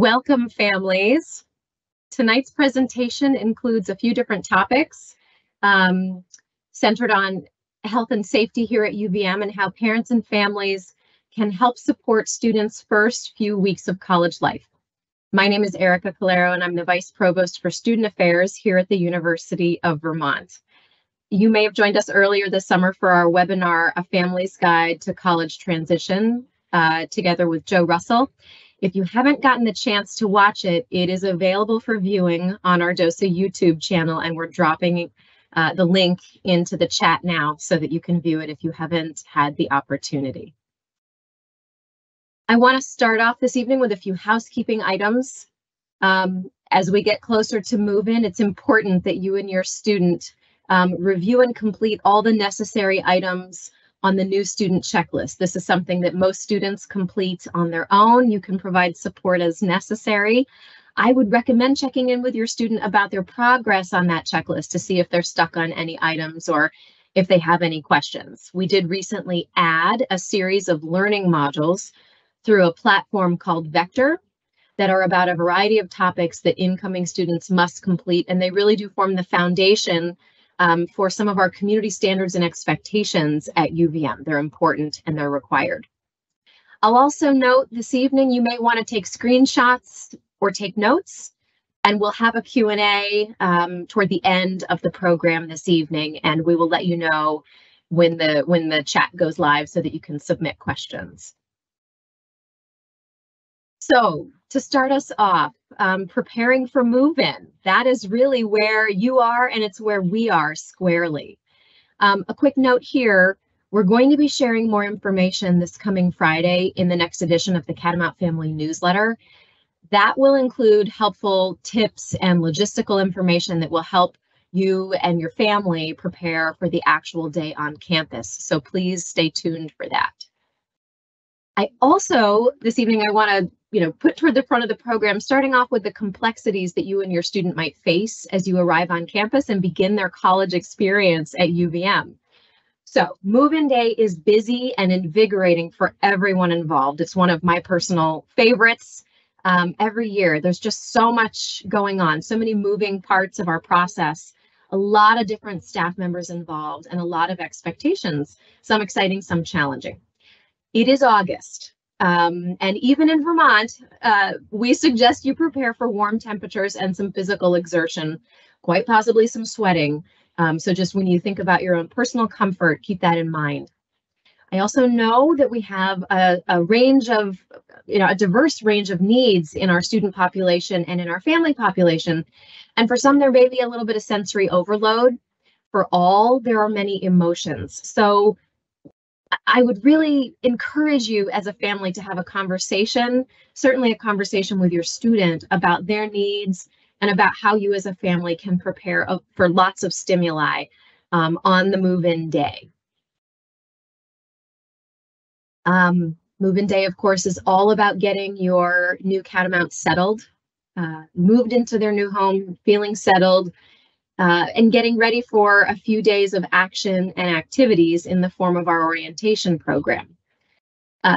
Welcome, families. Tonight's presentation includes a few different topics centered on health and safety here at UVM and how parents and families can help support students' first few weeks of college life. My name is Erica Caloiero, and I'm the Vice Provost for Student Affairs here at the University of Vermont. You may have joined us earlier this summer for our webinar, A Family's Guide to College Transition, together with Joe Russell. If you haven't gotten the chance to watch it, it is available for viewing on our DOSA YouTube channel, and we're dropping the link into the chat now so that you can view it if you haven't had the opportunity. I want to start off this evening with a few housekeeping items. As we get closer to move-in, it's important that you and your student review and complete all the necessary items on the new student checklist. This is something that most students complete on their own. You can provide support as necessary. I would recommend checking in with your student about their progress on that checklist to see if they're stuck on any items or if they have any questions. We did recently add a series of learning modules through a platform called Vector that are about a variety of topics that incoming students must complete, and they really do form the foundation for some of our community standards and expectations at UVM. They're important and they're required. I'll also note this evening you may want to take screenshots or take notes, and we'll have a Q&A toward the end of the program this evening, and we will let you know when the chat goes live so that you can submit questions. So to start us off, preparing for move-in, that is really where you are, and it's where we are squarely. A quick note here, we're going to be sharing more information this coming Friday in the next edition of the Catamount Family Newsletter. That will include helpful tips and logistical information that will help you and your family prepare for the actual day on campus. So please stay tuned for that. I also, this evening, I want to put toward the front of the program, starting off with the complexities that you and your student might face as you arrive on campus and begin their college experience at UVM. So move-in day is busy and invigorating for everyone involved. It's one of my personal favorites. Every year, there's just so much going on, so many moving parts of our process, a lot of different staff members involved, and a lot of expectations, some exciting, some challenging. It is August. And even in Vermont, we suggest you prepare for warm temperatures and some physical exertion, quite possibly some sweating. So just when you think about your own personal comfort, keep that in mind. I also know that we have a range of, a diverse range of needs in our student population and in our family population. And for some, there may be a little bit of sensory overload. For all, there are many emotions. So I would really encourage you as a family to have a conversation, certainly a conversation with your student about their needs and about how you as a family can prepare for lots of stimuli on the move-in day. Move-in day, of course, is all about getting your new Catamount settled, moved into their new home, feeling settled, and getting ready for a few days of action and activities in the form of our orientation program.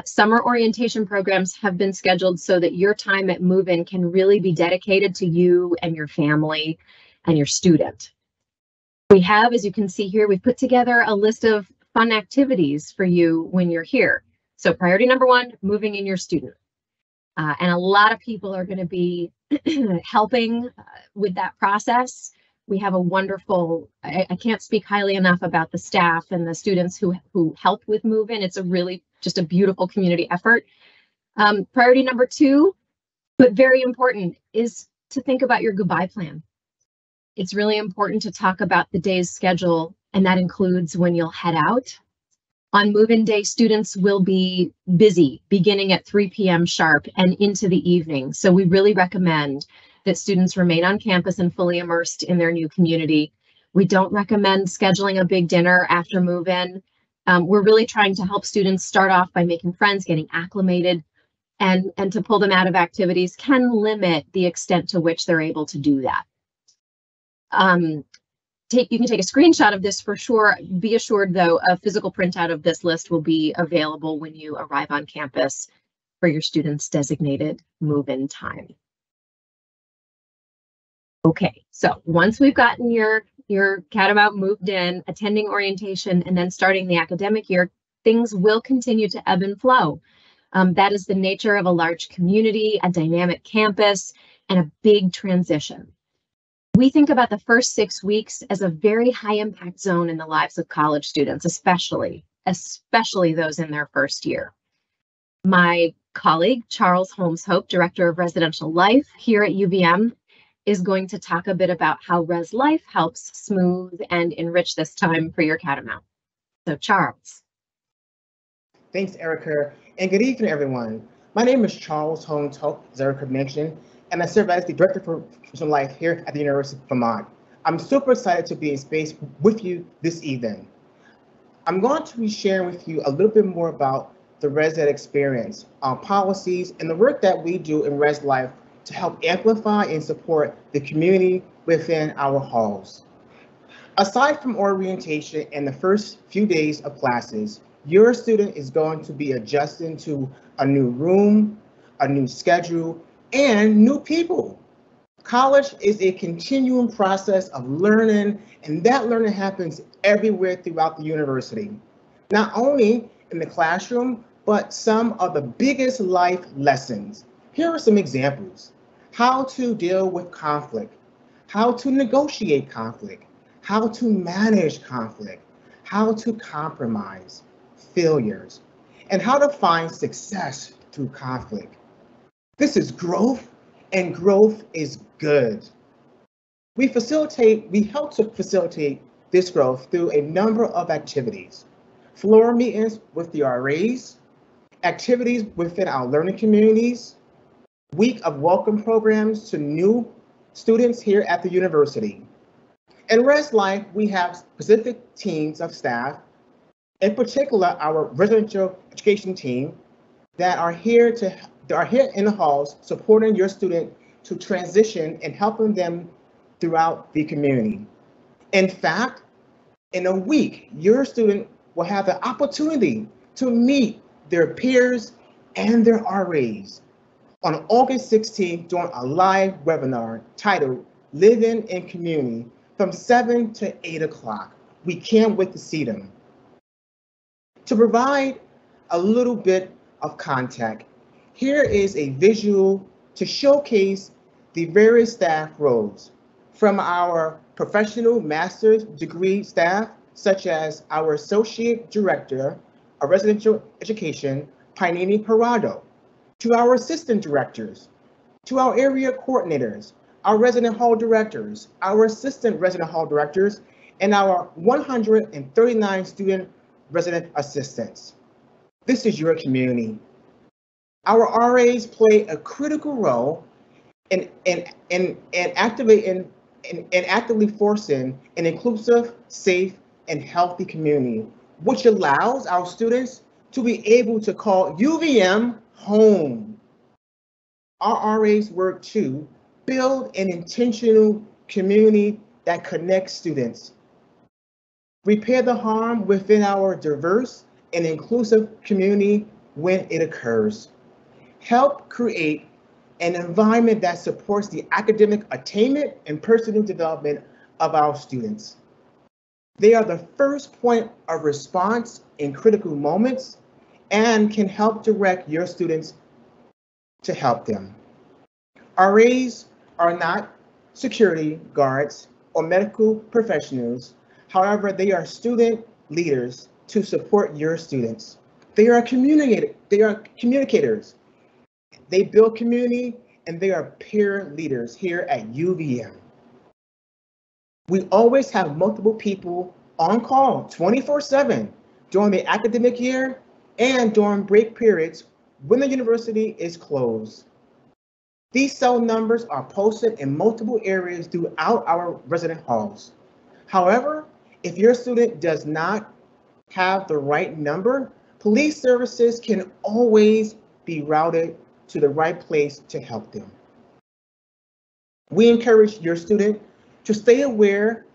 Summer orientation programs have been scheduled so that your time at move-in can really be dedicated to you and your family and your student. We have, as you can see here, we've put together a list of fun activities for you when you're here. So priority number one, moving in your student. And a lot of people are going to be helping with that process. We have a wonderful, I can't speak highly enough about the staff and the students who help with move-in. It's a really just a beautiful community effort. Priority number two, but very important, is to think about your goodbye plan. It's really important to talk about the day's schedule, and that includes when you'll head out. On move-in day, students will be busy beginning at 3 p.m. sharp and into the evening. So we really recommend that students remain on campus and fully immersed in their new community. We don't recommend scheduling a big dinner after move-in. We're really trying to help students start off by making friends, getting acclimated, and to pull them out of activities can limit the extent to which they're able to do that. You can take a screenshot of this for sure. Be assured, though, a physical printout of this list will be available when you arrive on campus for your students' designated move-in time. Okay, so once we've gotten your Catamount moved in, attending orientation, and then starting the academic year, things will continue to ebb and flow. That is the nature of a large community, a dynamic campus, and a big transition. We think about the first 6 weeks as a very high impact zone in the lives of college students, especially those in their first year. My colleague, Charles Holmes-Hope, Director of Residential Life here at UVM, is going to talk a bit about how Res Life helps smooth and enrich this time for your Catamount. So Charles. Thanks, Erica, and good evening, everyone. My name is Charles Holmes-Hope, as Erica mentioned, and I serve as the Director for Residential Life here at the University of Vermont. I'm super excited to be in space with you this evening. I'm going to be sharing with you a little bit more about the Res Ed experience, our policies, and the work that we do in Res Life to help amplify and support the community within our halls. Aside from orientation and the first few days of classes, your student is going to be adjusting to a new room, a new schedule, and new people. College is a continuum process of learning, and that learning happens everywhere throughout the university. Not only in the classroom, but some of the biggest life lessons. Here are some examples. How to deal with conflict, how to negotiate conflict, how to manage conflict, how to compromise, failures, and how to find success through conflict. This is growth, and growth is good. We help to facilitate this growth through a number of activities. Floor meetings with the RAs, activities within our learning communities, week of welcome programs to new students here at the university. In Res Life, we have specific teams of staff, in particular our residential education team, that are here in the halls supporting your student to transition and helping them throughout the community. In fact, in a week, your student will have the opportunity to meet their peers and their RAs on August 16th during a live webinar titled Living in Community from 7 to 8 o'clock. We can't wait to see them. To provide a little bit of context, here is a visual to showcase the various staff roles from our professional master's degree staff, such as our Associate Director of Residential Education, Painini Parado, to our assistant directors, to our area coordinators, our resident hall directors, our assistant resident hall directors, and our 139 student resident assistants. This is your community. Our RAs play a critical role in actively forcing an inclusive, safe, and healthy community, which allows our students to be able to call UVM home. Our RAs work to build an intentional community that connects students, repair the harm within our diverse and inclusive community when it occurs, help create an environment that supports the academic attainment and personal development of our students. They are the first point of response in critical moments and can help direct your students to help them. RAs are not security guards or medical professionals. However, they are student leaders to support your students. They are communicators. They build community, and they are peer leaders here at UVM. We always have multiple people on call 24/7 during the academic year and during break periods when the university is closed. These cell numbers are posted in multiple areas throughout our resident halls. However, if your student does not have the right number, police services can always be routed to the right place to help them. We encourage your student to stay aware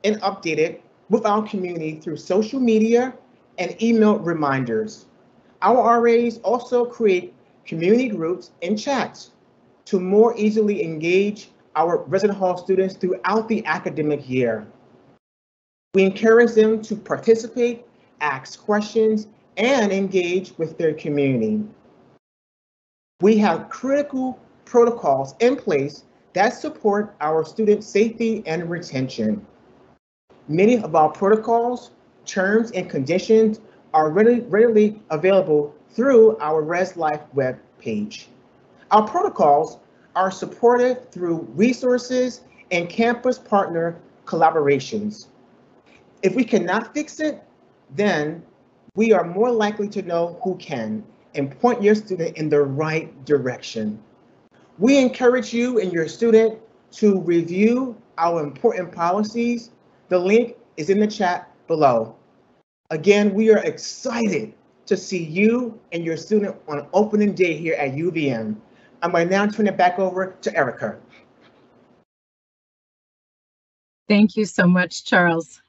and updated with our community through social media and email reminders. Our RAs also create community groups, and chats to more easily engage our resident hall students throughout the academic year. We encourage them to participate, ask questions, and engage with their community. We have critical protocols in place that support our student safety and retention. Many of our protocols, terms, and conditions are readily available through our Res Life web page. Our protocols are supported through resources and campus partner collaborations. If we cannot fix it, then we are more likely to know who can and point your student in the right direction. We encourage you and your student to review our important policies. The link is in the chat below. Again, we are excited to see you and your student on opening day here at UVM. I'm going to now turn it back over to Erica. Thank you so much, Charles.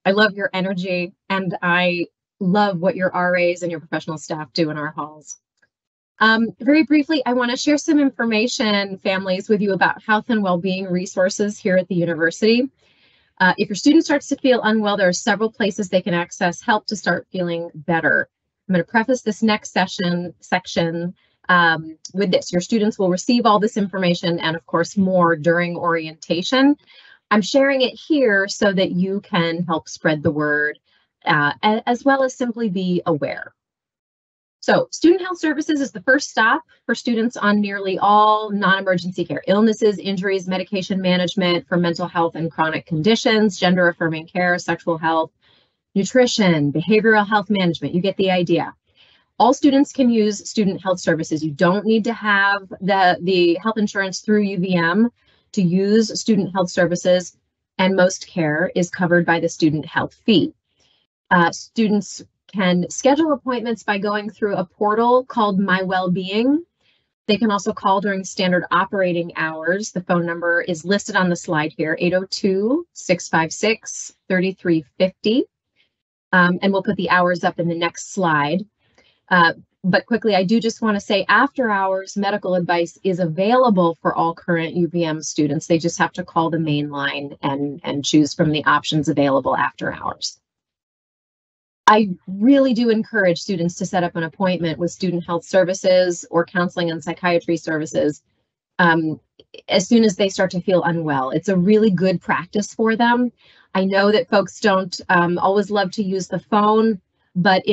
I love your energy, and I love what your RAs and your professional staff do in our halls. Very briefly, I want to share some information, families, with you about health and well-being resources here at the university. If your student starts to feel unwell, there are several places they can access help to start feeling better. I'm going to preface this next section with this. Your students will receive all this information and, of course, more during orientation. I'm sharing it here so that you can help spread the word, as well as simply be aware. So Student Health Services is the first stop for students on nearly all non-emergency care: illnesses, injuries, medication management for mental health and chronic conditions, gender-affirming care, sexual health, nutrition, behavioral health management. You get the idea. All students can use Student Health Services. You don't need to have the health insurance through UVM to use Student Health Services, and most care is covered by the student health fee. Students can schedule appointments by going through a portal called My Wellbeing. They can also call during standard operating hours. The phone number is listed on the slide here, 802-656-3350. And we'll put the hours up in the next slide. But quickly, I do just want to say after hours medical advice is available for all current UVM students. They just have to call the main line and choose from the options available after hours. I really do encourage students to set up an appointment with Student Health Services or counseling and psychiatry services as soon as they start to feel unwell. It's a really good practice for them. I know that folks don't always love to use the phone, but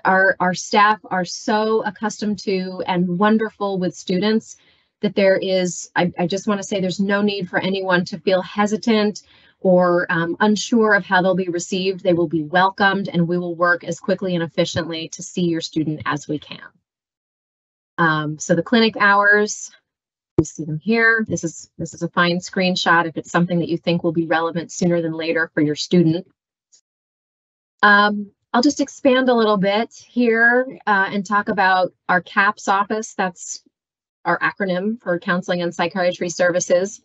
our staff are so accustomed to and wonderful with students that there is, I just want to say, there's no need for anyone to feel hesitant or unsure of how they'll be received. They will be welcomed, and we will work as quickly and efficiently to see your student as we can. So the clinic hours, you see them here. This is a fine screenshot if it's something that you think will be relevant sooner than later for your student. I'll just expand a little bit here and talk about our CAPS office. That's our acronym for Counseling and Psychiatry Services.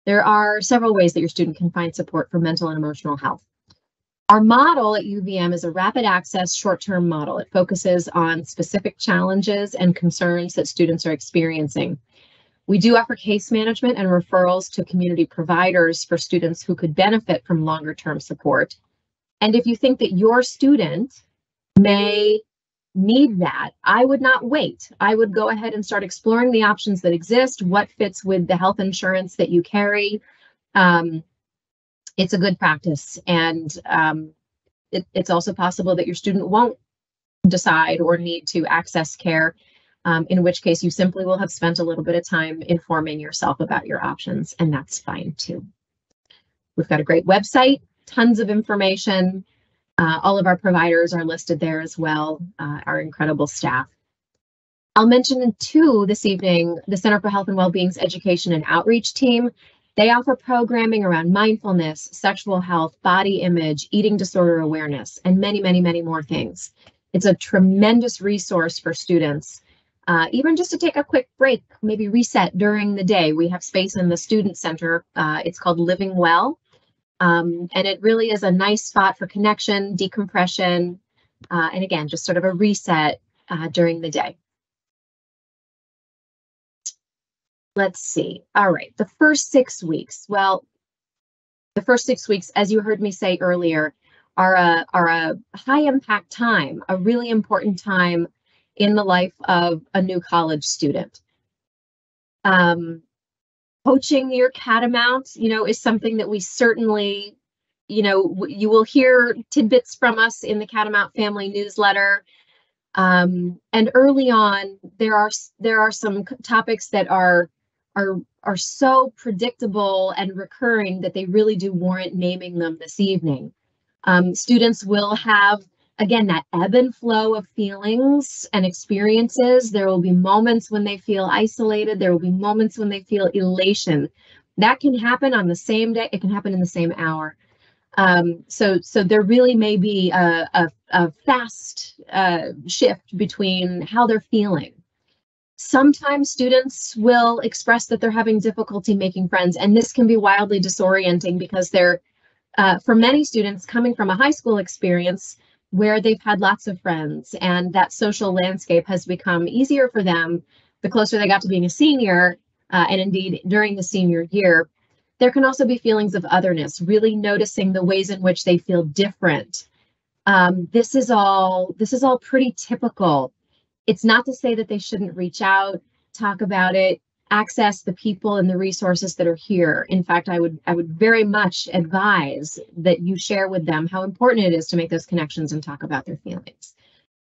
There are several ways that your student can find support for mental and emotional health. Our model at UVM is a rapid access short-term model. It focuses on specific challenges and concerns that students are experiencing. We do offer case management and referrals to community providers for students who could benefit from longer-term support. And if you think that your student may need that, I would not wait. I would go ahead and start exploring the options that exist, what fits with the health insurance that you carry. It's a good practice, and it's also possible that your student won't decide or need to access care, in which case you simply will have spent a little bit of time informing yourself about your options, and that's fine too. We've got a great website, tons of information. All of our providers are listed there as well, our incredible staff. I'll mention too this evening, the Center for Health and Wellbeing's Education and Outreach team. They offer programming around mindfulness, sexual health, body image, eating disorder awareness, and many, many, many more things. It's a tremendous resource for students, even just to take a quick break, maybe reset during the day. We have space in the Student Center. It's called Living Well. And it really is a nice spot for connection, decompression, and again, just sort of a reset during the day. let's see. All right, the first 6 weeks. Well, the first 6 weeks, as you heard me say earlier, are a high impact time, a really important time in the life of a new college student. Coaching your Catamount, is something that we certainly, you will hear tidbits from us in the Catamount family newsletter. And early on, there are some topics that are so predictable and recurring that they really do warrant naming them this evening. Students will have, again, that ebb and flow of feelings and experiences. There will be moments when they feel isolated. There will be moments when they feel elation. That can happen on the same day. It can happen in the same hour. So there really may be a fast shift between how they're feeling. Sometimes students will express that they're having difficulty making friends, and this can be wildly disorienting because they're, for many students, coming from a high school experience where they've had lots of friends, and that social landscape has become easier for them the closer they got to being a senior, and indeed during the senior year. There can also be feelings of otherness, really noticing the ways in which they feel different. This is all pretty typical. It's not to say that they shouldn't reach out, talk about it, access the people and the resources that are here. In fact, I would very much advise that you share with them how important it is to make those connections and talk about their feelings.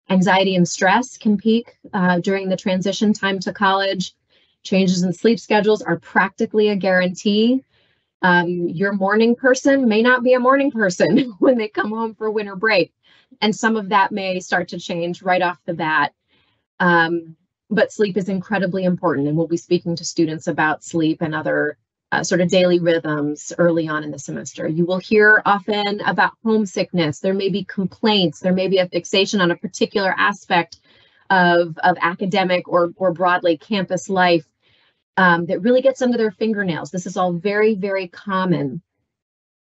Anxiety and stress can peak during the transition time to college. Changes in sleep schedules are practically a guarantee. Your morning person may not be a morning person when they come home for winter break. And some of that may start to change right off the bat. But sleep is incredibly important, and we'll be speaking to students about sleep and other sort of daily rhythms early on in the semester. You will hear often about homesickness. There may be complaints. There may be a fixation on a particular aspect of academic or broadly campus life that really gets under their fingernails. This is all very, very common.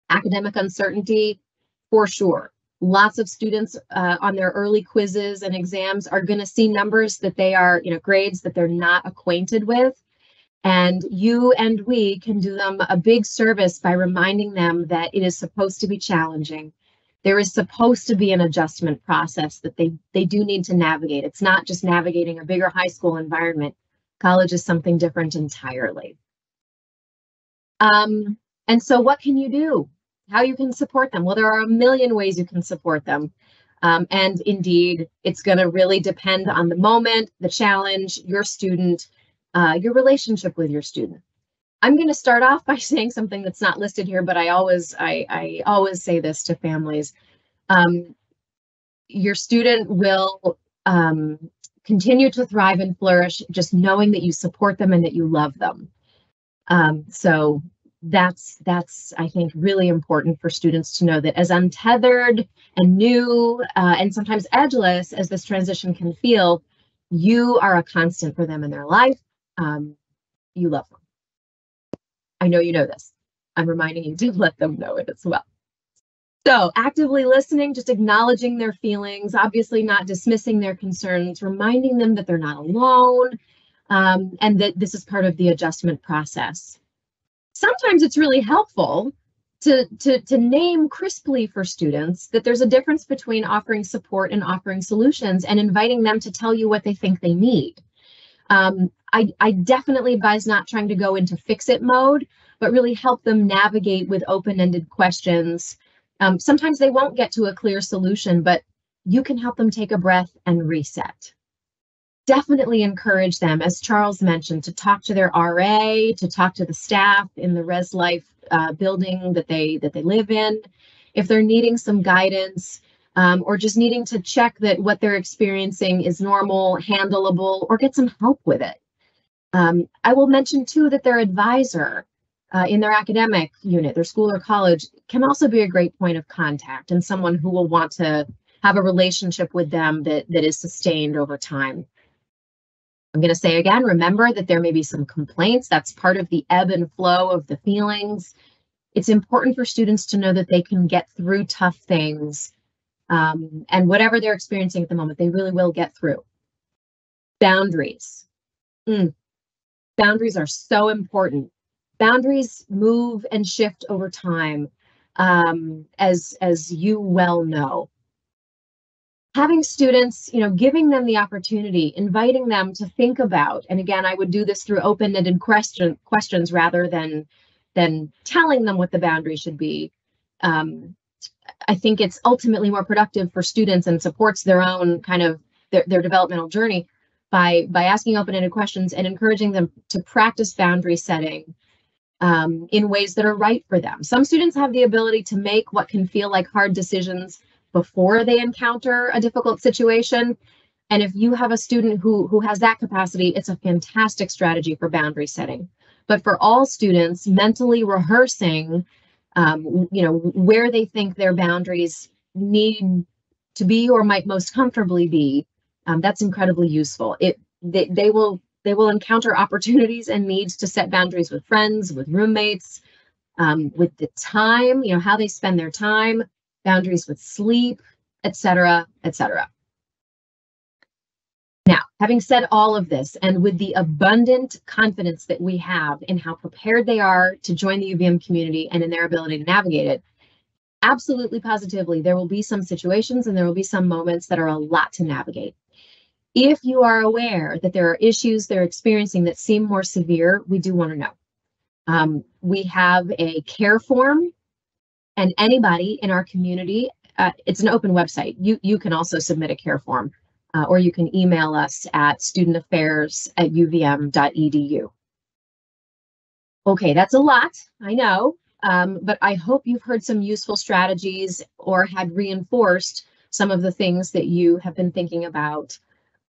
Academic uncertainty, for sure. Lots of students on their early quizzes and exams are going to see numbers that they are, grades that they're not acquainted with. And you and we can do them a big service by reminding them that it is supposed to be challenging. There is supposed to be an adjustment process that they do need to navigate. It's not just navigating a bigger high school environment. College is something different entirely. And so what can you do? How you can support them? Well, there are a million ways you can support them. And indeed, it's going to really depend on the moment, the challenge, your student, your relationship with your student. I'm going to start off by saying something that's not listed here, but I always say this to families. Your student will continue to thrive and flourish just knowing that you support them and that you love them. So that's I think really important for students to know, that as untethered and new and sometimes edgeless as this transition can feel, you are a constant for them in their life. You love them. I know you know this. I'm reminding you to let them know it as well. So actively listening, just acknowledging their feelings, obviously not dismissing their concerns, reminding them that they're not alone, and that this is part of the adjustment process. Sometimes it's really helpful to name crisply for students that there's a difference between offering support and offering solutions, and inviting them to tell you what they think they need. I definitely advise not trying to go into fix-it mode, but really help them navigate with open-ended questions. Sometimes they won't get to a clear solution, but you can help them take a breath and reset. Definitely encourage them, as Charles mentioned, to talk to their RA, to talk to the staff in the Res Life building that they live in. If they're needing some guidance, or just needing to check that what they're experiencing is normal, handleable, or get some help with it. I will mention too that their advisor in their academic unit, their school or college, can also be a great point of contact, and someone who will want to have a relationship with them that is sustained over time. I'm going to say again, remember that there may be some complaints. That's part of the ebb and flow of the feelings. It's important for students to know that they can get through tough things, and whatever they're experiencing at the moment, they really will get through. Boundaries. Boundaries are so important. Boundaries move and shift over time, as you well know. Having students, giving them the opportunity, inviting them to think about, and again, I would do this through open-ended questions rather than telling them what the boundary should be. I think it's ultimately more productive for students and supports their own kind of their developmental journey by asking open-ended questions and encouraging them to practice boundary setting in ways that are right for them. Some students have the ability to make what can feel like hard decisions before they encounter a difficult situation. And if you have a student who has that capacity, it's a fantastic strategy for boundary setting. But for all students, mentally rehearsing, where they think their boundaries need to be or might most comfortably be, that's incredibly useful. They will encounter opportunities and needs to set boundaries with friends, with roommates, with the time, how they spend their time, boundaries with sleep, etc., etc. Now, having said all of this, and with the abundant confidence that we have in how prepared they are to join the UVM community and in their ability to navigate it, absolutely positively, there will be some situations and there will be some moments that are a lot to navigate. If you are aware that there are issues they're experiencing that seem more severe, we do want to know. We have a care form, and anybody in our community, it's an open website. You can also submit a care form, or you can email us at studentaffairs@uvm.edu. Okay, that's a lot, I know, but I hope you've heard some useful strategies or had reinforced some of the things that you have been thinking about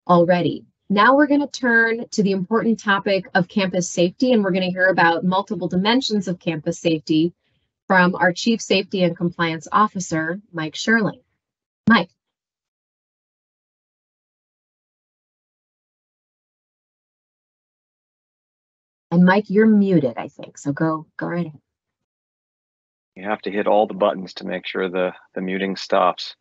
already. Now we're going to turn to the important topic of campus safety, and we're going to hear about multiple dimensions of campus safety from our Chief Safety and Compliance Officer, Mike Schirling. Mike. And Mike, you're muted, I think, so go right ahead. You have to hit all the buttons to make sure the muting stops.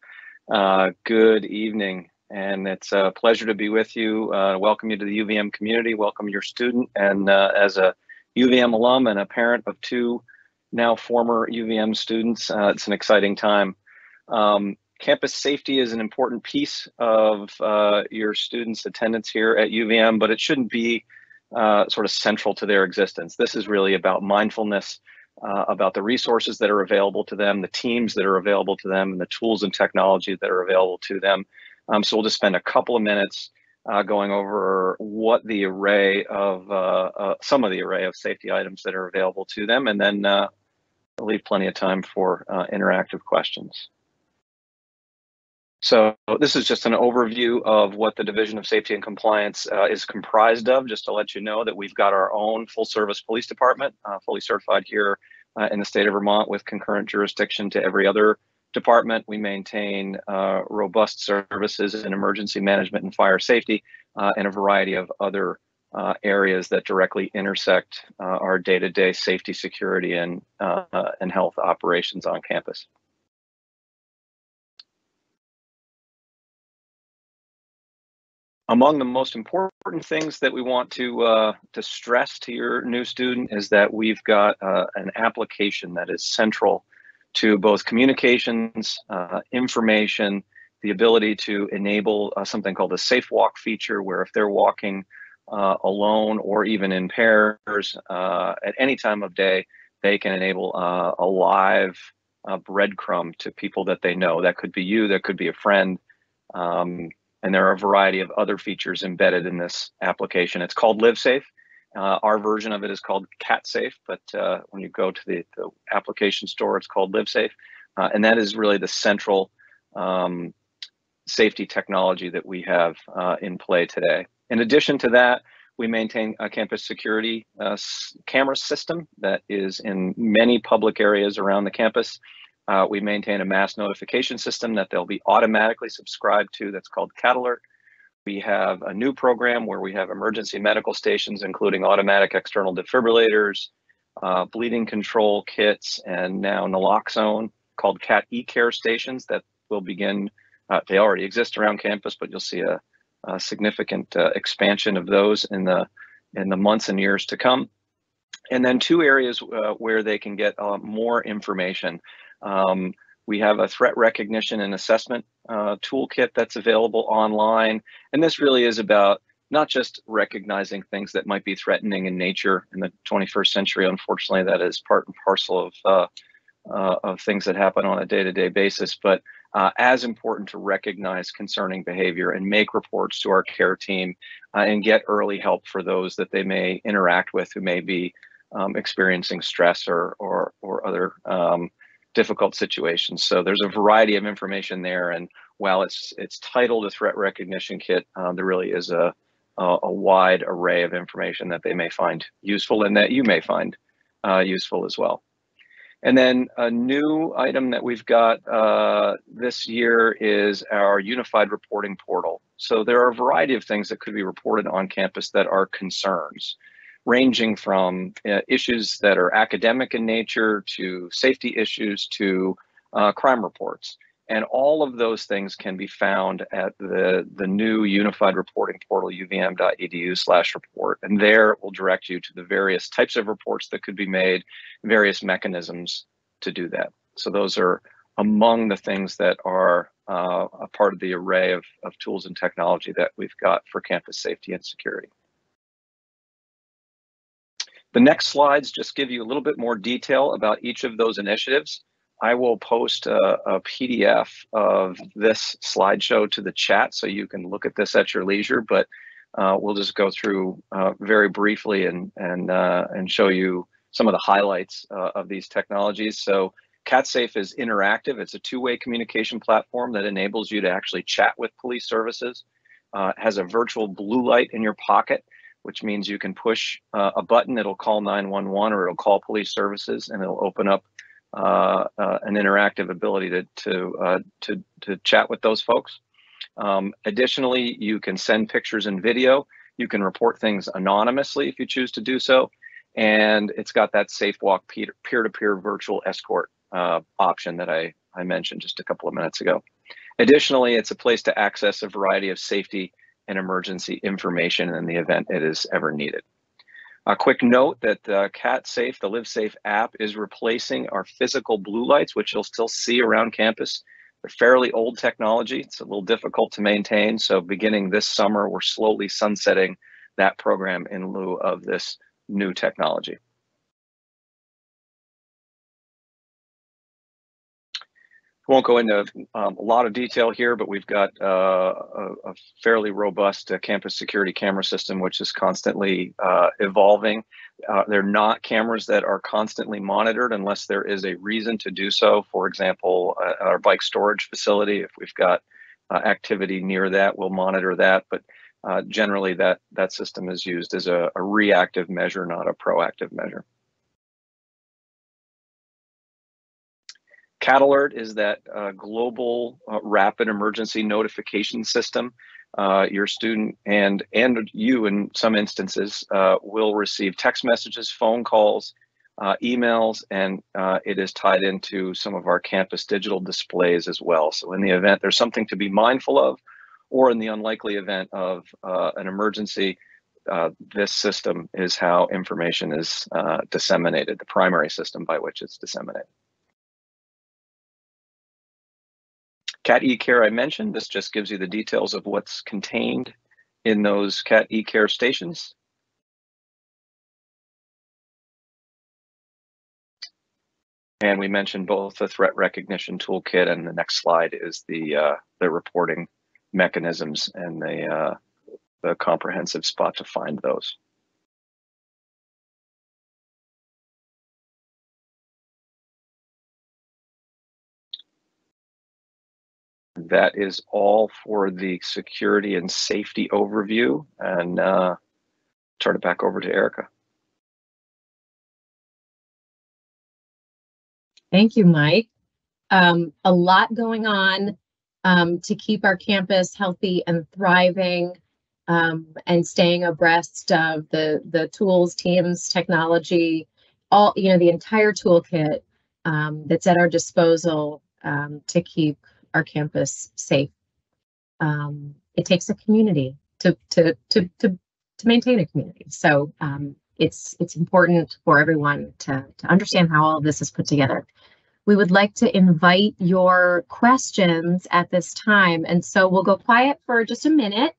Good evening, and it's a pleasure to be with you. Welcome you to the UVM community, welcome your student, and as a UVM alum and a parent of two now former UVM students, it's an exciting time. Campus safety is an important piece of your students' attendance here at UVM, but it shouldn't be sort of central to their existence. This is really about mindfulness, about the resources that are available to them, the teams that are available to them, and the tools and technology that are available to them. So we'll just spend a couple of minutes going over what the array of, some of the array of safety items that are available to them, and then I'll leave plenty of time for interactive questions. So this is just an overview of what the Division of Safety and Compliance is comprised of, just to let you know that we've got our own full service police department, fully certified here in the state of Vermont with concurrent jurisdiction to every other department. We maintain robust services in emergency management and fire safety and a variety of other areas that directly intersect our day-to-day safety, security, and health operations on campus. Among the most important things that we want to stress to your new student is that we've got an application that is central to both communications, information, the ability to enable something called a safe walk feature, where if they're walking alone or even in pairs at any time of day, they can enable a live breadcrumb to people that they know. That could be you, that could be a friend. And there are a variety of other features embedded in this application. It's called LiveSafe. Our version of it is called CatSafe, but when you go to the application store, it's called LiveSafe. And that is really the central safety technology that we have in play today. In addition to that, we maintain a campus security camera system that is in many public areas around the campus. We maintain a mass notification system that they'll be automatically subscribed to that's called Catalouero. We have a new program where we have emergency medical stations, including automatic external defibrillators, bleeding control kits, and now naloxone, called Cat E-Care stations that will begin. They already exist around campus, but you'll see a significant expansion of those in in the months and years to come. And then two areas where they can get more information. We have a threat recognition and assessment toolkit that's available online. And this really is about not just recognizing things that might be threatening in nature in the 21st century. Unfortunately, that is part and parcel of things that happen on a day-to-day basis, but as important to recognize concerning behavior and make reports to our care team and get early help for those that they may interact with who may be experiencing stress or other difficult situations. So there's a variety of information there, and while it's titled a threat recognition kit, there really is a wide array of information that they may find useful and that you may find useful as well. And then a new item that we've got this year is our unified reporting portal. So there are a variety of things that could be reported on campus that are concerns, ranging from issues that are academic in nature to safety issues to crime reports. And all of those things can be found at the new unified reporting portal, uvm.edu/report. And there it will direct you to the various types of reports that could be made, various mechanisms to do that. So those are among the things that are a part of the array of tools and technology that we've got for campus safety and security. The next slides just give you a little bit more detail about each of those initiatives. I will post a PDF of this slideshow to the chat so you can look at this at your leisure, but we'll just go through very briefly and show you some of the highlights of these technologies. So CatSafe is interactive. It's a two-way communication platform that enables you to actually chat with police services. It has a virtual blue light in your pocket, which means you can push a button, it'll call 911 or it'll call police services, and it'll open up an interactive ability to chat with those folks. Additionally, you can send pictures and video. You can report things anonymously if you choose to do so. And it's got that SafeWalk peer-to-peer virtual escort option that I mentioned just a couple of minutes ago. Additionally, it's a place to access a variety of safety and emergency information in the event it is ever needed. A quick note that CatSafe, the LiveSafe app, is replacing our physical blue lights, which you'll still see around campus. They're fairly old technology. It's a little difficult to maintain. So beginning this summer, we're slowly sunsetting that program in lieu of this new technology. Won't go into a lot of detail here, but we've got a fairly robust campus security camera system, which is constantly evolving. They're not cameras that are constantly monitored unless there is a reason to do so. For example, at our bike storage facility, if we've got activity near that, we'll monitor that. But generally, that system is used as a reactive measure, not a proactive measure. CatAlert is that global rapid emergency notification system. Your student and you, in some instances, will receive text messages, phone calls, emails, and it is tied into some of our campus digital displays as well. So in the event there's something to be mindful of, or in the unlikely event of an emergency, this system is how information is disseminated, the primary system by which it's disseminated. Cat eCare I mentioned. This just gives you the details of what's contained in those Cat eCare stations. And we mentioned both the threat recognition toolkit, and the next slide is the reporting mechanisms and the comprehensive spot to find those. That is all for the security and safety overview, and turn it back over to Erica. Thank you, Mike. A lot going on to keep our campus healthy and thriving, and staying abreast of the tools, teams, technology, all, the entire toolkit that's at our disposal to keep our campus safe. It takes a community to maintain a community. So it's important for everyone to understand how all of this is put together. We would like to invite your questions at this time, and so we'll go quiet for just a minute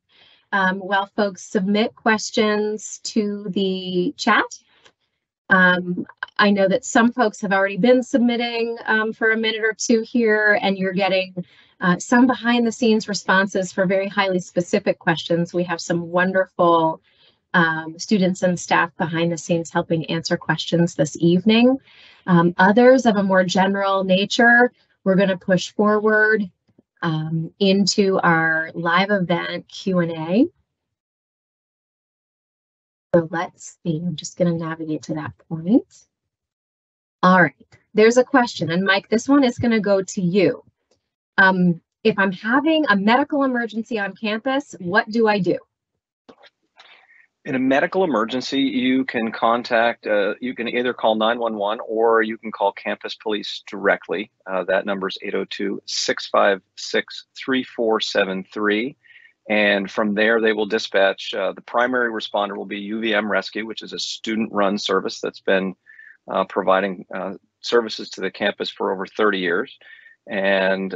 while folks submit questions to the chat. I know that some folks have already been submitting for a minute or two here, and you're getting some behind the scenes responses for very highly specific questions. We have some wonderful students and staff behind the scenes helping answer questions this evening. Others of a more general nature, we're going to push forward into our live event Q&A. So let's see, I'm just going to navigate to that point. All right, there's a question, and Mike, this one is going to go to you. If I'm having a medical emergency on campus, what do I do? In a medical emergency, you can contact, you can either call 911 or you can call campus police directly. That number is 802-656-3473. And from there, they will dispatch. The primary responder will be UVM Rescue, which is a student-run service that's been providing services to the campus for over 30 years. And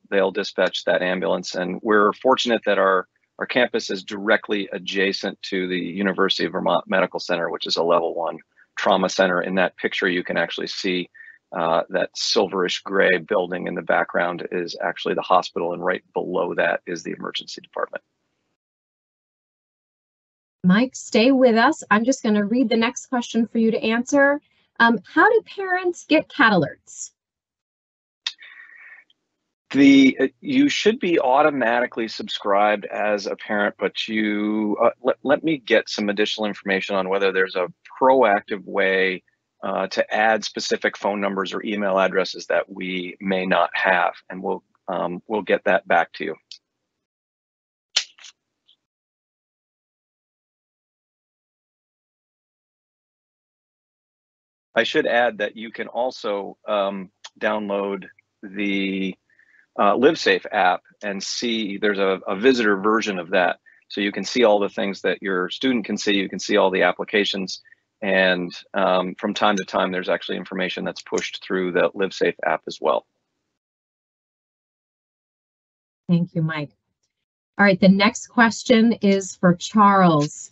they'll dispatch that ambulance. And we're fortunate that our campus is directly adjacent to the University of Vermont Medical Center, which is a level 1 trauma center. In that picture, you can actually see that silverish gray building in the background is actually the hospital, and right below that is the emergency department. Mike, stay with us. I'm just going to read the next question for you to answer. How do parents get cat alerts? You should be automatically subscribed as a parent, but you let me get some additional information on whether there's a proactive way to add specific phone numbers or email addresses that we may not have, and we'll get that back to you. I should add that you can also download the LiveSafe app and see there's a visitor version of that. So you can see all the things that your student can see. You can see all the applications. And from time to time, there's actually information that's pushed through the LiveSafe app as well. Thank you, Mike. All right, the next question is for Charles.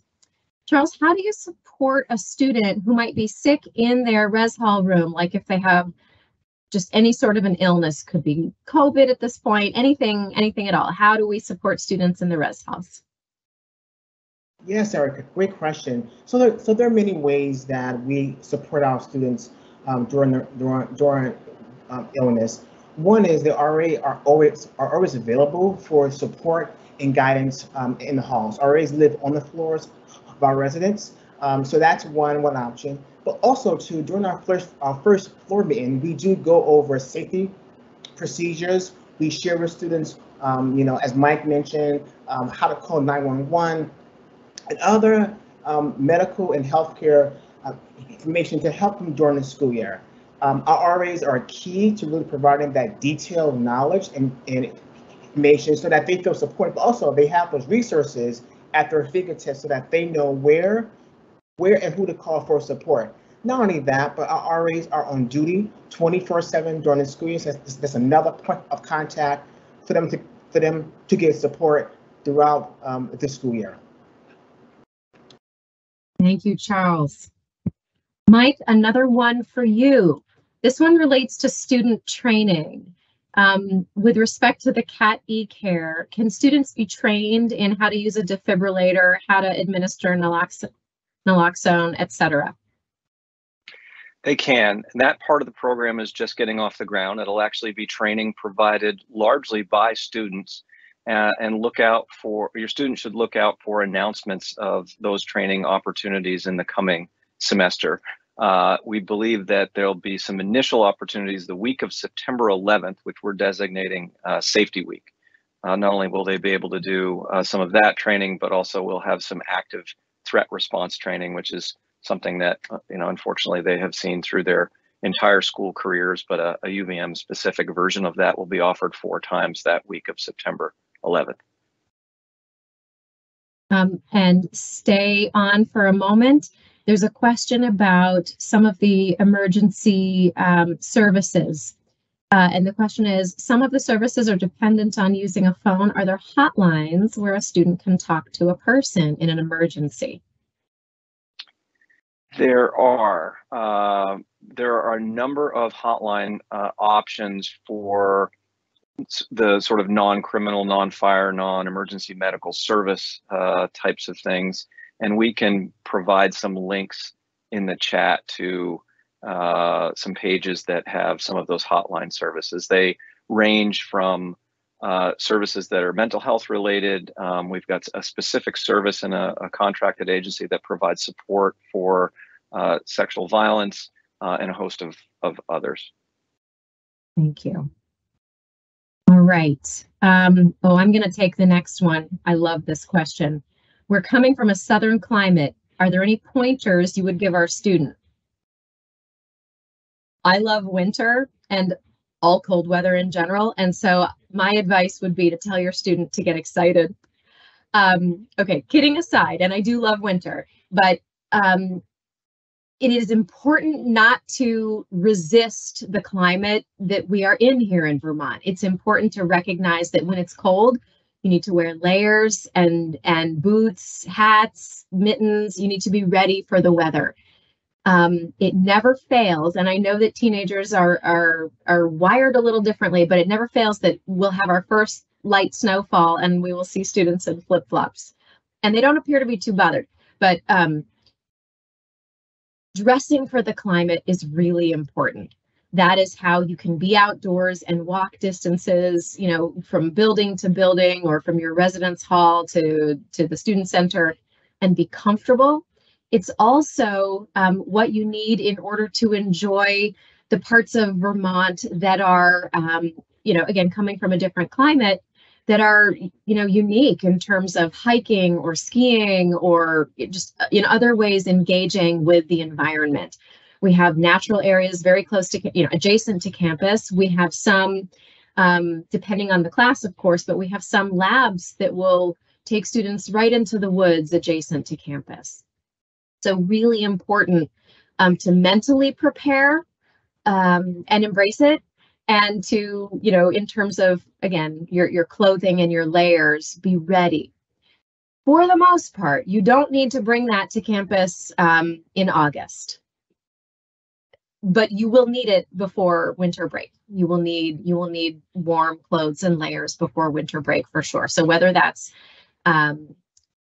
Charles, how do you support a student who might be sick in their res hall room? Like if they have just any sort of an illness, could be COVID at this point, anything at all. How do we support students in the res halls? Yes, Erica, great question. So there are many ways that we support our students during illness. One is they are always available for support and guidance in the halls. RAs live on the floors of our residents, so that's one option. But also too, during our first floor meeting, we do go over safety procedures. We share with students, as Mike mentioned, how to call 911. And other medical and healthcare information to help them during the school year. Our RAs are key to really providing that detailed knowledge and information so that they feel supported, but also they have those resources at their fingertips so that they know where and who to call for support. Not only that, but our RAs are on duty 24/7 during the school year. So that's another point of contact for them to get support throughout the school year. Thank you, Charles. Mike, another one for you. This one relates to student training. With respect to the CAT E-Care, can students be trained in how to use a defibrillator, how to administer naloxone, etc.? They can, and that part of the program is just getting off the ground. It'll actually be training provided largely by students, and your students should look out for announcements of those training opportunities in the coming semester. We believe that there'll be some initial opportunities the week of September 11th, which we're designating Safety Week. Not only will they be able to do some of that training, but also we'll have some active threat response training, which is something that, unfortunately they have seen through their entire school careers, but a UVM specific version of that will be offered 4 times that week of September 11th. and stay on for a moment. There's a question about some of the emergency services. And the question is, some of the services are dependent on using a phone. Are there hotlines where a student can talk to a person in an emergency? There are a number of hotline options for the sort of non-criminal, non-fire, non-emergency medical service types of things, and we can provide some links in the chat to some pages that have some of those hotline services. They range from services that are mental health related. We've got a specific service in a contracted agency that provides support for sexual violence and a host of others. Thank you. All right. I'm going to take the next one. I love this question. We're coming from a southern climate. Are there any pointers you would give our student? I love winter and all cold weather in general. And so my advice would be to tell your student to get excited. Okay, kidding aside, and I do love winter, but it is important not to resist the climate that we are in here in Vermont. It's important to recognize that when it's cold, you need to wear layers and boots, hats, mittens. You need to be ready for the weather. It never fails, and I know that teenagers are wired a little differently, but it never fails that we'll have our first light snowfall and we will see students in flip-flops, and they don't appear to be too bothered. But dressing for the climate is really important. That is how you can be outdoors and walk distances, you know, from building to building or from your residence hall to the student center, and be comfortable. It's also what you need in order to enjoy the parts of Vermont that are, you know, again, coming from a different climate, that are, you know, unique in terms of hiking or skiing or just in other ways engaging with the environment. We have natural areas very close to, you know, adjacent to campus. We have some, depending on the class, of course, but we have some labs that will take students right into the woods adjacent to campus. So really important to mentally prepare and embrace it, and to, you know, in terms of, again, your clothing and your layers, be ready. For the most part, you don't need to bring that to campus in August, but you will need it before winter break. You will need warm clothes and layers before winter break for sure. So whether that's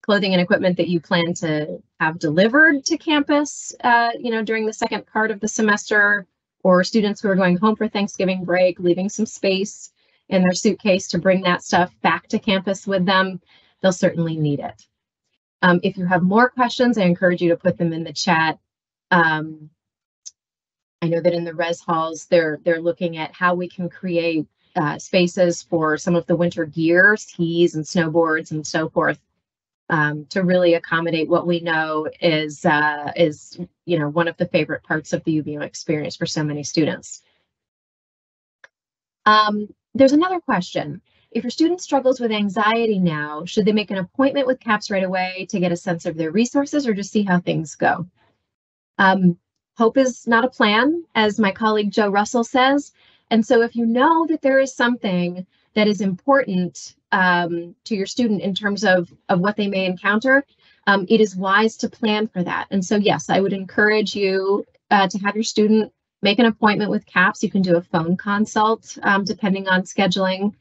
clothing and equipment that you plan to have delivered to campus, you know, during the second part of the semester, or students who are going home for Thanksgiving break, leaving some space in their suitcase to bring that stuff back to campus with them, they'll certainly need it. If you have more questions, I encourage you to put them in the chat. I know that in the res halls, they're looking at how we can create spaces for some of the winter gear, skis and snowboards and so forth, to really accommodate what we know is you know, one of the favorite parts of the UVM experience for so many students. There's another question. If your student struggles with anxiety now, should they make an appointment with CAPS right away to get a sense of their resources, or just see how things go? Hope is not a plan, as my colleague Joe Russell says. And so if you know that there is something that is important to your student in terms of what they may encounter, it is wise to plan for that. And so, yes, I would encourage you to have your student make an appointment with CAPS. You can do a phone consult depending on scheduling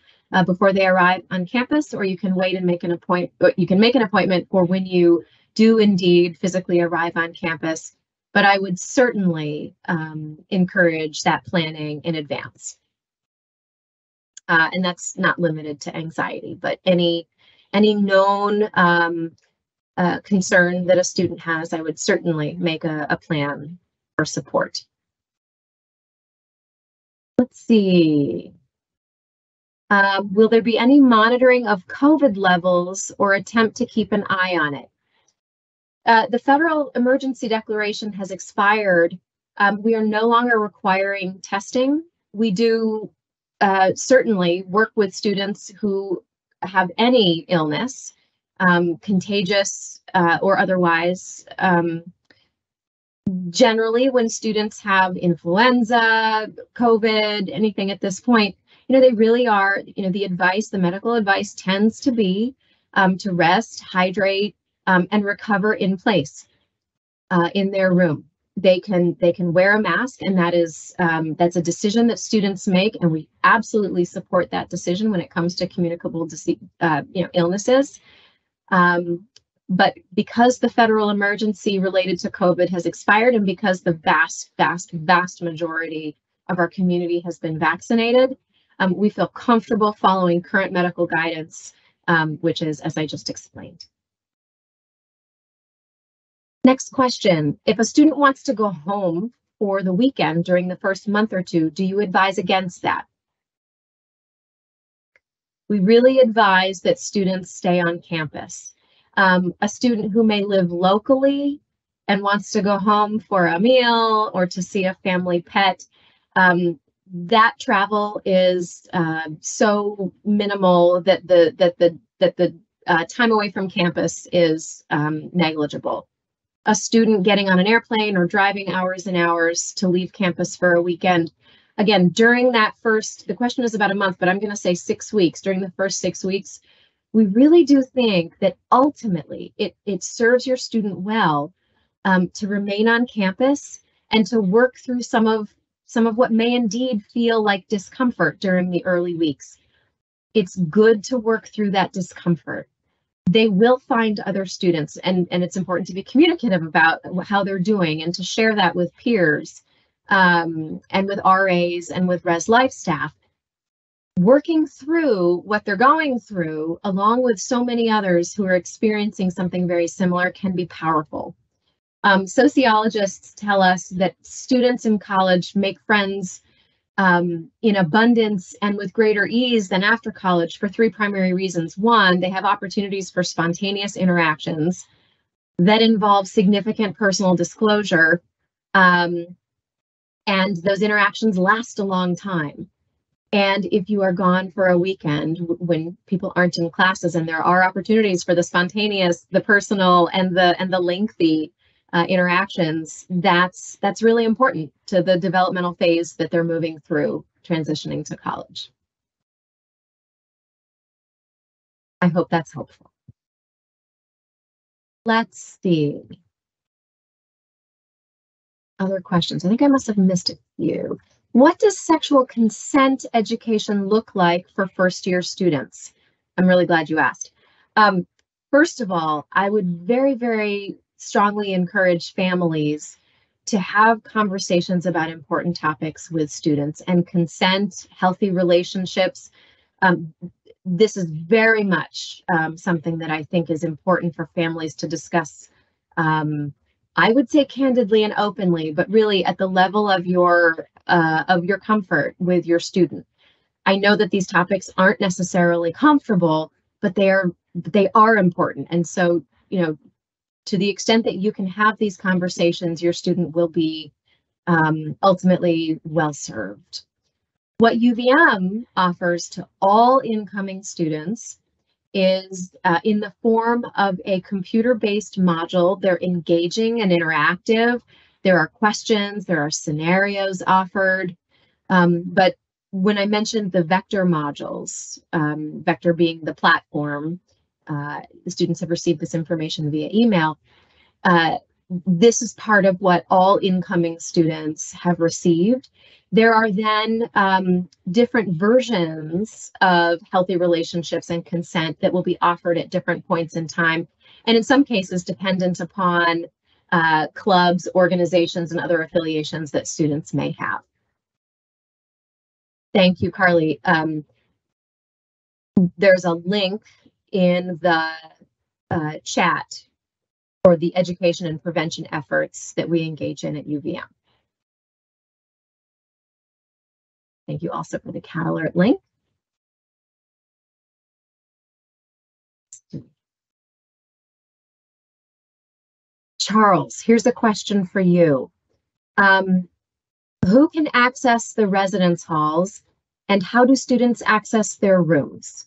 before they arrive on campus, or you can wait and make an appointment. You can make an appointment for when you do indeed physically arrive on campus. But I would certainly encourage that planning in advance. And that's not limited to anxiety, but any known concern that a student has, I would certainly make a plan for support. Let's see. Will there be any monitoring of COVID levels or attempt to keep an eye on it? The federal emergency declaration has expired. We are no longer requiring testing. We do certainly work with students who have any illness contagious or otherwise. Generally, when students have influenza, COVID, anything at this point, they really are, the medical advice tends to be to rest, hydrate, and recover in place in their room. They can wear a mask, and that's a decision that students make, and we absolutely support that decision when it comes to communicable illnesses. But because the federal emergency related to COVID has expired, and because the vast majority of our community has been vaccinated, we feel comfortable following current medical guidance, which is, as I just explained. Next question. If a student wants to go home for the weekend during the first month or two, do you advise against that? We really advise that students stay on campus. A student who may live locally and wants to go home for a meal or to see a family pet, that travel is so minimal that the time away from campus is negligible. A student getting on an airplane or driving hours and hours to leave campus for a weekend, again, during that the question is about a month, but I'm going to say 6 weeks. During the first 6 weeks, we really do think that ultimately it serves your student well to remain on campus and to work through some of what may indeed feel like discomfort during the early weeks. It's good to work through that discomfort. They will find other students, and it's important to be communicative about how they're doing and to share that with peers and with RAs and with Res Life staff. Working through what they're going through, along with so many others who are experiencing something very similar, can be powerful. Sociologists tell us that students in college make friends in abundance and with greater ease than after college for 3 primary reasons. One, they have opportunities for spontaneous interactions that involve significant personal disclosure, and those interactions last a long time. And if you are gone for a weekend when people aren't in classes, and there are opportunities for the spontaneous, the personal, and the lengthy interactions, that's really important to the developmental phase that they're moving through, transitioning to college. I hope that's helpful. Let's see. Other questions. I think I must have missed a few. What does sexual consent education look like for first-year students? I'm really glad you asked. First of all, I would very, very strongly encourage families to have conversations about important topics with students, and consent, healthy relationships. This is very much something that I think is important for families to discuss. I would say candidly and openly, but really at the level of your comfort with your student. I know that these topics aren't necessarily comfortable, but they are important. And so, to the extent that you can have these conversations, your student will be ultimately well served. What UVM offers to all incoming students is in the form of a computer-based module. They're engaging and interactive. There are questions, there are scenarios offered. But when I mentioned the Vector modules, Vector being the platform, the students have received this information via email. This is part of what all incoming students have received. There are then different versions of healthy relationships and consent that will be offered at different points in time, and in some cases dependent upon clubs, organizations, and other affiliations that students may have. Thank you, Carly. There's a link in the chat for the education and prevention efforts that we engage in at UVM. Thank you also for the Cat Alert link. Charles, here's a question for you. Who can access the residence halls, and how do students access their rooms?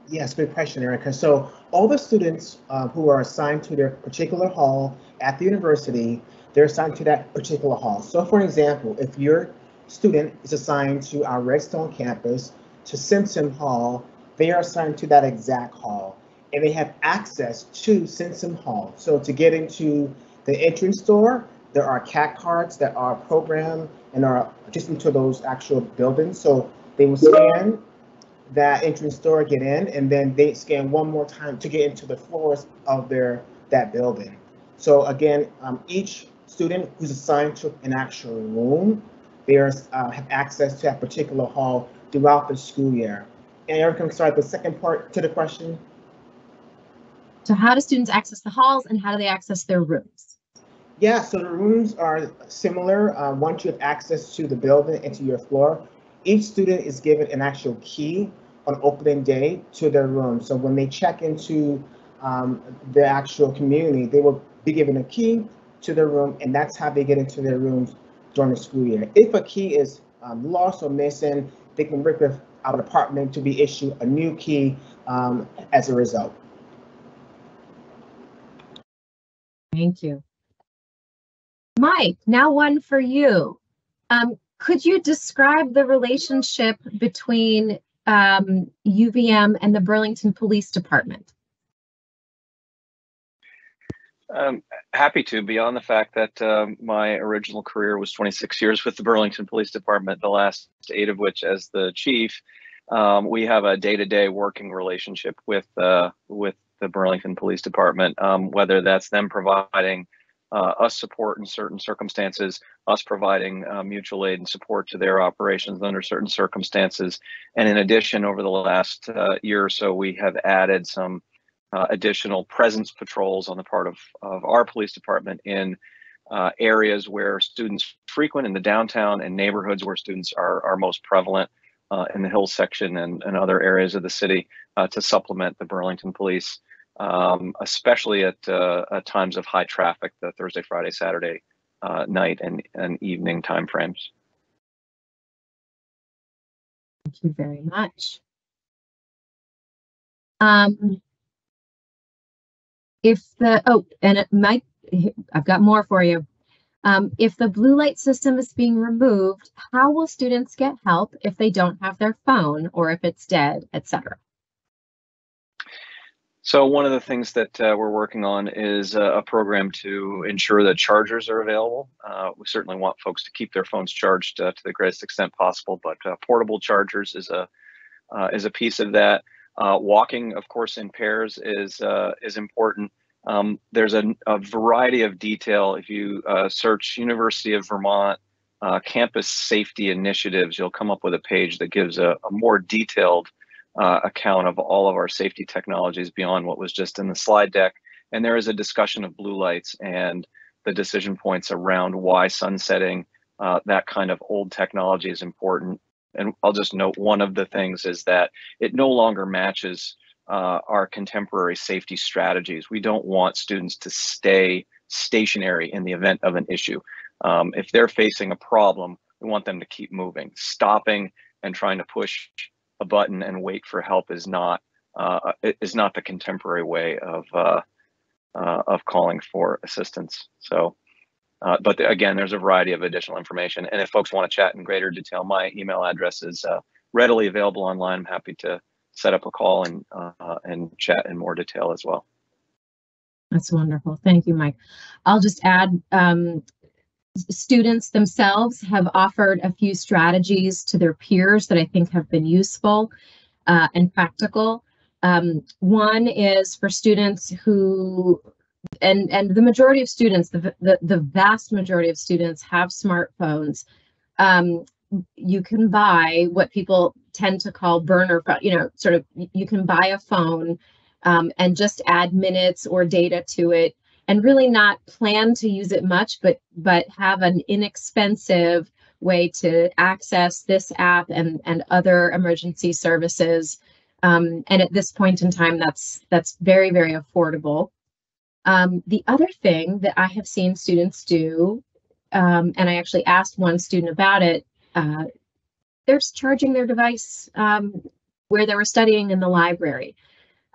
Yes, good question, Erica. So all the students who are assigned to their particular hall at the university, they're assigned to that particular hall. So for example, if your student is assigned to our Redstone campus, to Simpson Hall, they are assigned to that exact hall, and they have access to Simpson Hall. So to get into the entrance door, there are CAT cards that are programmed and are just into those actual buildings. So they will scan that entrance door, get in, and then they scan one more time to get into the floors of that building. So again, each student who's assigned to an actual room, they have access to that particular hall throughout the school year. And Erica, I'm sorry, the second part to the question? So how do students access the halls and how do they access their rooms? Yeah, so the rooms are similar. Once you have access to the building and to your floor, each student is given an actual key on opening day to their room. So when they check into the actual community, they will be given a key to their room, and that's how they get into their rooms during the school year. If a key is lost or missing, they can work with our department to be issued a new key as a result. Thank you. Mike, now one for you. Could you describe the relationship between UVM and the Burlington Police Department? Happy to, beyond the fact that my original career was 26 years with the Burlington Police Department, the last 8 of which as the chief. We have a day-to-day working relationship with the Burlington Police Department, whether that's them providing us support in certain circumstances, us providing mutual aid and support to their operations under certain circumstances. And in addition, over the last year or so, we have added some additional presence patrols on the part of our police department in areas where students frequent in the downtown and neighborhoods where students are most prevalent in the Hills section and other areas of the city to supplement the Burlington police, especially at times of high traffic, the Thursday, Friday, Saturday night and evening timeframes. Thank you very much. I've got more for you. If the blue light system is being removed, how will students get help if they don't have their phone or if it's dead, etc.? So one of the things that we're working on is a program to ensure that chargers are available. We certainly want folks to keep their phones charged to the greatest extent possible, but portable chargers is a piece of that. Walking, of course, in pairs is important. There's a variety of detail. If you search University of Vermont campus safety initiatives, you'll come up with a page that gives a more detailed account of all of our safety technologies beyond what was just in the slide deck. And there is a discussion of blue lights and the decision points around why sunsetting that kind of old technology is important. And I'll just note one of the things is that it no longer matches our contemporary safety strategies. We don't want students to stay stationary in the event of an issue. If they're facing a problem, we want them to keep moving. Stopping and trying to push a button and wait for help is not the contemporary way of calling for assistance. So, but again, there's a variety of additional information. And if folks want to chat in greater detail, my email address is readily available online. I'm happy to set up a call and chat in more detail as well. That's wonderful. Thank you, Mike. I'll just add, students themselves have offered a few strategies to their peers that I think have been useful and practical. One is for students who, and the majority of students, the vast majority of students have smartphones. You can buy what people tend to call burner phone, you can buy a phone and just add minutes or data to it and really not plan to use it much, but have an inexpensive way to access this app and other emergency services. And at this point in time, that's very, very affordable. The other thing that I have seen students do, and I actually asked one student about it, they're charging their device where they were studying in the library.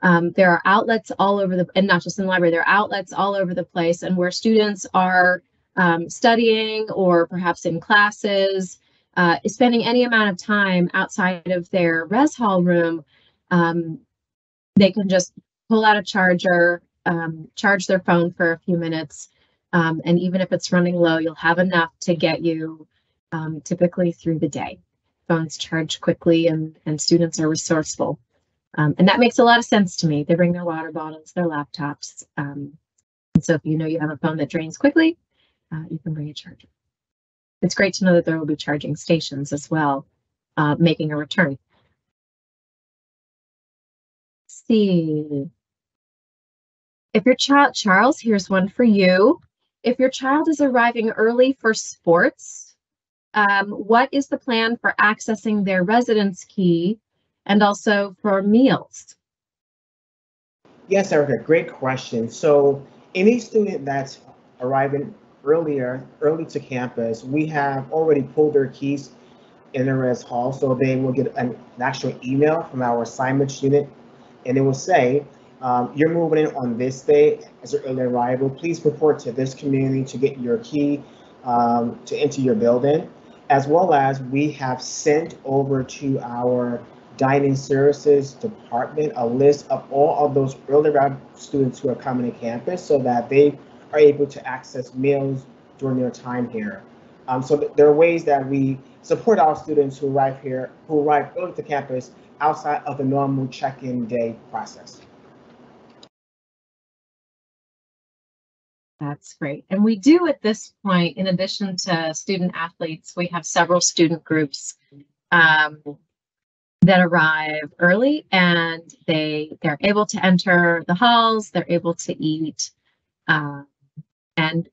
There are outlets all over and not just in the library, there are outlets all over the place, and where students are studying or perhaps in classes, spending any amount of time outside of their res hall room, they can just pull out a charger, charge their phone for a few minutes, and even if it's running low, you'll have enough to get you typically through the day. Phones charge quickly, and students are resourceful. And that makes a lot of sense to me. They bring their water bottles, their laptops. And so if you know you have a phone that drains quickly, you can bring a charger. It's great to know that there will be charging stations as well, making a return. Let's see. If your child, Charles, here's one for you. If your child is arriving early for sports, what is the plan for accessing their residence key and also for meals? Yes, Erica, great question. So any student that's arriving early to campus, we have already pulled their keys in the res hall, so they will get an actual email from our assignments unit, and it will say, you're moving in on this day as an early arrival. Please report to this community to get your key to enter your building, as well as we have sent over to our dining services department a list of all of those early arrival students who are coming to campus so that they are able to access meals during their time here. So there are ways that we support our students who arrive early to campus outside of the normal check-in day process. That's great. And we do at this point, in addition to student athletes, we have several student groups that arrive early, and they're able to enter the halls, they're able to eat, and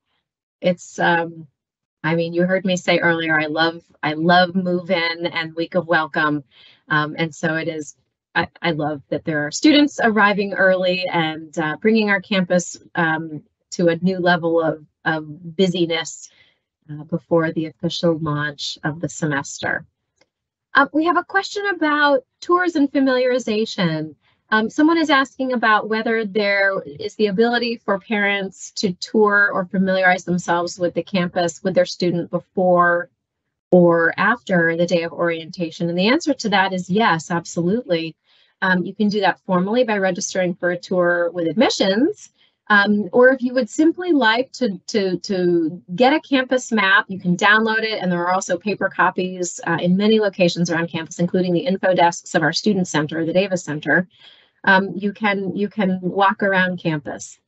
it's I mean, you heard me say earlier, I love move in and week of welcome, and so it is. I love that there are students arriving early and bringing our campus to a new level of busyness before the official launch of the semester. We have a question about tours and familiarization. Someone is asking about whether there is the ability for parents to tour or familiarize themselves with the campus with their student before or after the day of orientation. And the answer to that is yes, absolutely. You can do that formally by registering for a tour with admissions. Or if you would simply like to get a campus map, you can download it, and there are also paper copies in many locations around campus, including the info desks of our student center, the Davis Center. You can walk around campus.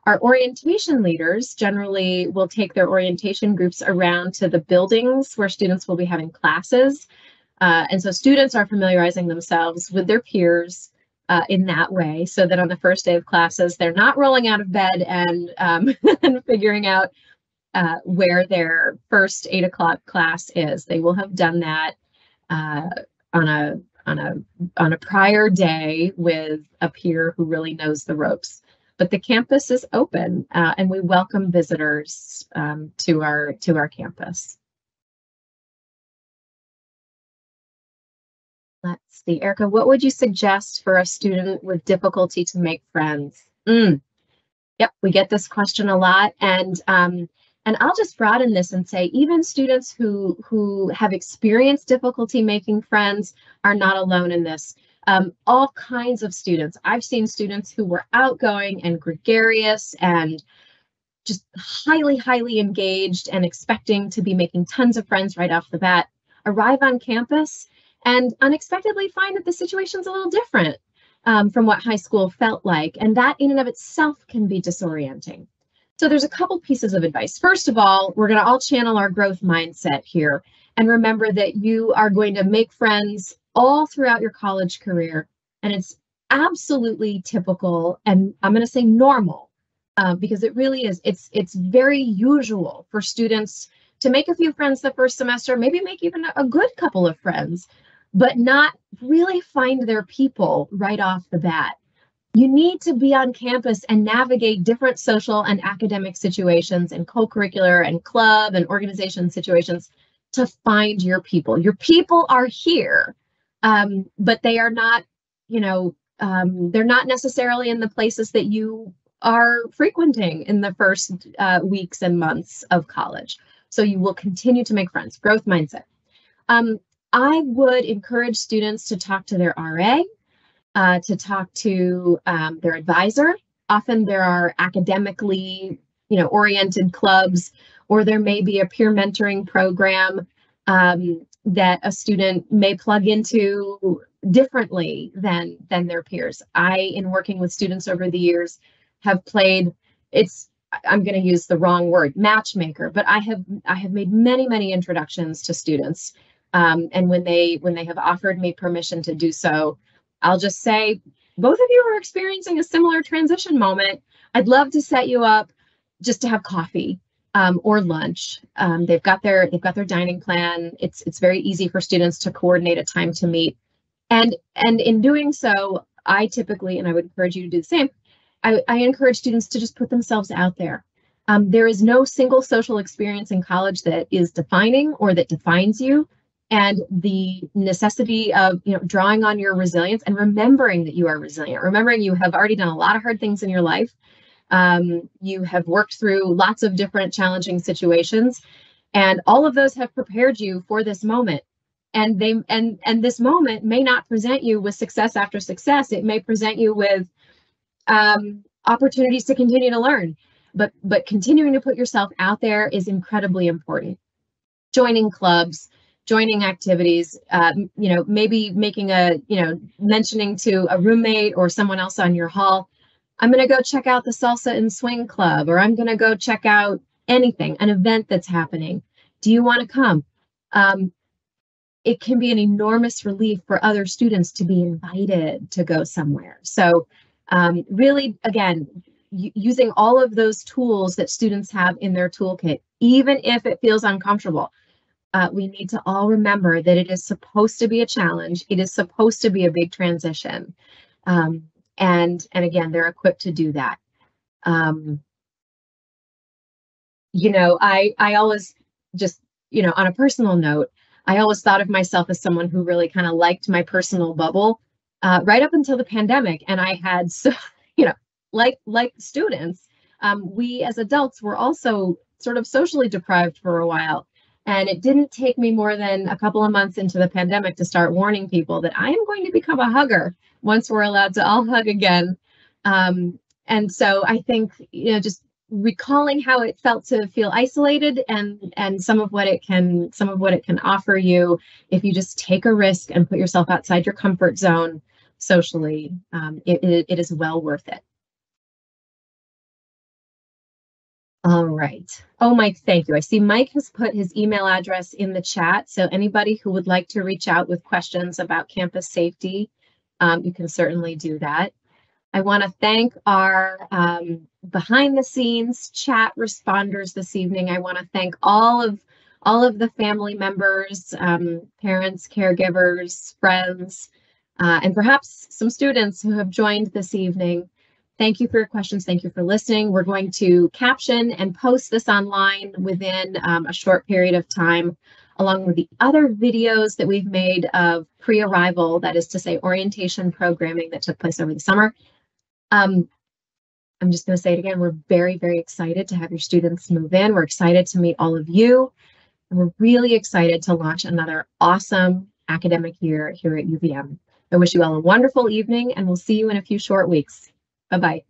Our orientation leaders generally will take their orientation groups around to the buildings where students will be having classes. And so students are familiarizing themselves with their peers in that way, so that on the first day of classes, they're not rolling out of bed and, and figuring out where their first 8 o'clock class is. They will have done that on a prior day with a peer who really knows the ropes. But the campus is open, and we welcome visitors to our campus. Let's see, Erica, what would you suggest for a student with difficulty to make friends? Yep, we get this question a lot, and I'll just broaden this and say even students who have experienced difficulty making friends are not alone in this. All kinds of students. I've seen students who were outgoing and gregarious and just highly engaged and expecting to be making tons of friends right off the bat, arrive on campus and unexpectedly find that the situation's a little different from what high school felt like. And that in and of itself can be disorienting. So there's a couple pieces of advice. First of all, we're going to all channel our growth mindset here and remember that you are going to make friends all throughout your college career. And it's absolutely typical, and I'm going to say normal, because it really is. It's very usual for students to make a few friends the first semester, maybe make even a good couple of friends, but not really find their people right off the bat. You need to be on campus and navigate different social and academic situations and co-curricular and club and organization situations to find your people. Your people are here, but they are not they're not necessarily in the places that you are frequenting in the first weeks and months of college. So you will continue to make friends. Growth mindset. I would encourage students to talk to their RA, to talk to their advisor. Often there are academically, oriented clubs, or there may be a peer mentoring program that a student may plug into differently than their peers. In working with students over the years, have played, I'm going to use the wrong word, matchmaker, but I have made many introductions to students. And when they have offered me permission to do so, I'll just say, both of you are experiencing a similar transition moment. I'd love to set you up just to have coffee or lunch. They've got their dining plan. It's very easy for students to coordinate a time to meet. And in doing so, I typically, and I would encourage you to do the same, I encourage students to just put themselves out there. There is no single social experience in college that is defining or that defines you. And the necessity of drawing on your resilience and remembering that you are resilient, remembering you have already done a lot of hard things in your life. You have worked through lots of different challenging situations, and all of those have prepared you for this moment. And this moment may not present you with success after success. It may present you with opportunities to continue to learn, but continuing to put yourself out there is incredibly important. Joining clubs, joining activities, maybe making mentioning to a roommate or someone else on your hall, I'm going to go check out the salsa and swing club, or I'm going to go check out anything, an event that's happening. Do you want to come? It can be an enormous relief for other students to be invited to go somewhere. So really, again, using all of those tools that students have in their toolkit, even if it feels uncomfortable. We need to all remember that it is supposed to be a challenge. It is supposed to be a big transition. And again, they're equipped to do that. I always just, on a personal note, I always thought of myself as someone who really kind of liked my personal bubble right up until the pandemic. And I had, like students, we as adults were also sort of socially deprived for a while. And it didn't take me more than a couple of months into the pandemic to start warning people that I am going to become a hugger once we're allowed to all hug again. And so I think, just recalling how it felt to feel isolated and some of what it can offer you if you just take a risk and put yourself outside your comfort zone socially, it is well worth it. All right. Oh, Mike, thank you. I see Mike has put his email address in the chat. So anybody who would like to reach out with questions about campus safety, you can certainly do that. I want to thank our behind the scenes chat responders this evening. I want to thank all of the family members, parents, caregivers, friends, and perhaps some students who have joined this evening. Thank you for your questions. Thank you for listening. We're going to caption and post this online within a short period of time, along with the other videos that we've made of pre-arrival, that is to say, orientation programming that took place over the summer. I'm just going to say it again. We're very, very excited to have your students move in. We're excited to meet all of you. And we're really excited to launch another awesome academic year here at UVM. I wish you all a wonderful evening, and we'll see you in a few short weeks. Bye-bye.